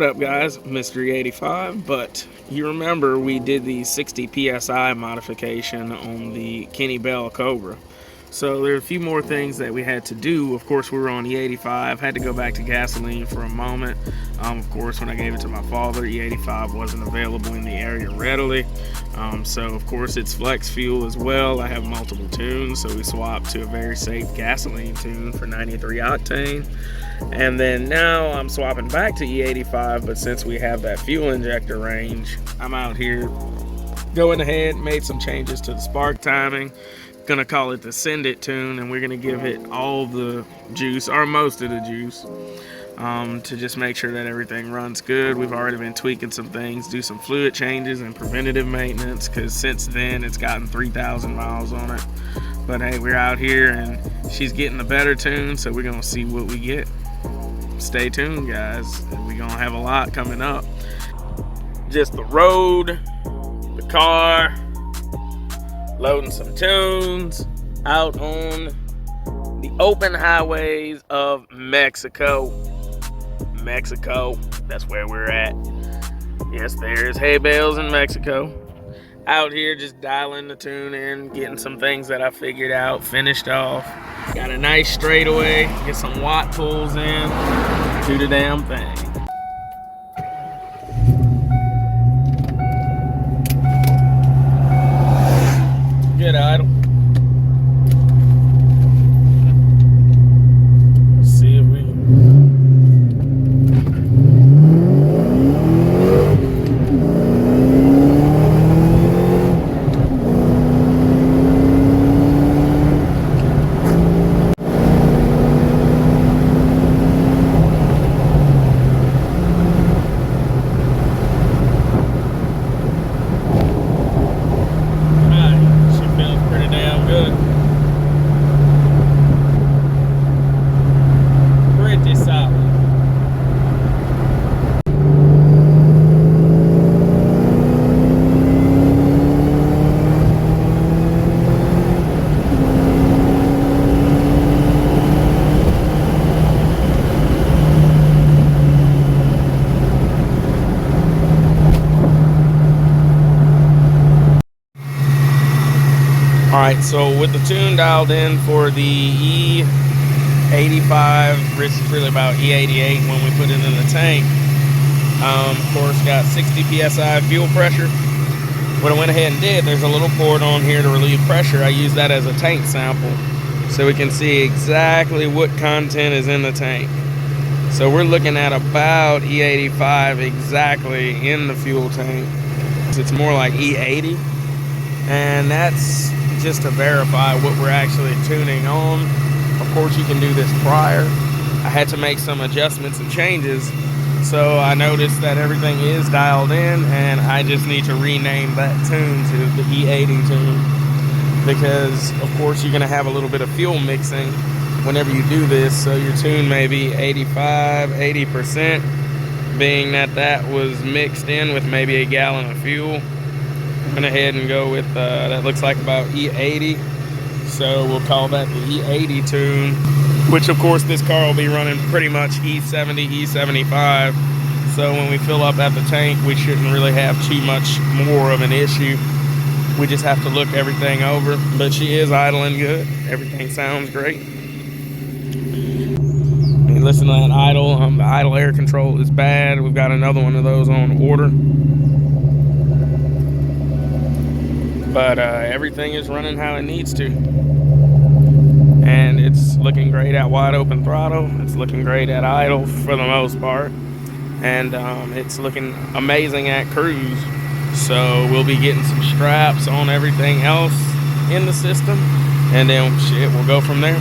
What up, guys? Mr. E85, but you remember we did the 60 psi modification on the Kenne Cobra. So there are a few more things that we had to do. Of course, we were on E85, had to go back to gasoline for a moment. Of course, when I gave it to my father, E85 wasn't available in the area readily. So of course it's flex fuel as well. I have multiple tunes, so we swapped to a very safe gasoline tune for 93 octane. And then now I'm swapping back to E85, but since we have that fuel injector range, I'm out here going ahead, made some changes to the spark timing. Gonna call it the Send It tune, and we're gonna give it all the juice, or most of the juice, to just make sure that everything runs good. We've already been tweaking some things, do some fluid changes and preventative maintenance, because since then it's gotten 3,000 miles on it. But hey, we're out here and she's getting the better tune, so we're gonna see what we get. Stay tuned, guys. We're gonna have a lot coming up. Just the road, the car, loading some tunes out on the open highways of Mexico. That's where we're at. Yes, there's hay bales in Mexico. Out here just dialing the tune in, getting some things that I figured out, finished off. Got a nice straightaway, get some watt pulls in, do the damn thing. Good idle. Let's see if we Alright, so with the tune dialed in for the E85, which is really about E88 when we put it in the tank, of course got 60 psi fuel pressure. What I went ahead and did, there's a little port on here to relieve pressure. I use that as a tank sample so we can see exactly what content is in the tank. So we're looking at about E85 exactly in the fuel tank. It's more like E80, and that's just to verify what we're actually tuning on. Of course, you can do this prior. I had to make some adjustments and changes, so I noticed that everything is dialed in, and I just need to rename that tune to the E80 tune, because of course you're going to have a little bit of fuel mixing whenever you do this, so your tune may be 85, 80%, being that that was mixed in with maybe a gallon of fuel. Went ahead and go with that looks like about E80, so we'll call that the E80 tune, which of course this car will be running pretty much E70, E75, so when we fill up at the tank we shouldn't really have too much more of an issue. We just have to look everything over, but she is idling good. Everything sounds great. I mean, listen to that idle. The idle air control is bad. We've got another one of those on order. But everything is running how it needs to, and it's looking great at wide open throttle. It's looking great at idle for the most part, and it's looking amazing at cruise. So we'll be getting some straps on everything else in the system, and then shit, we'll go from there.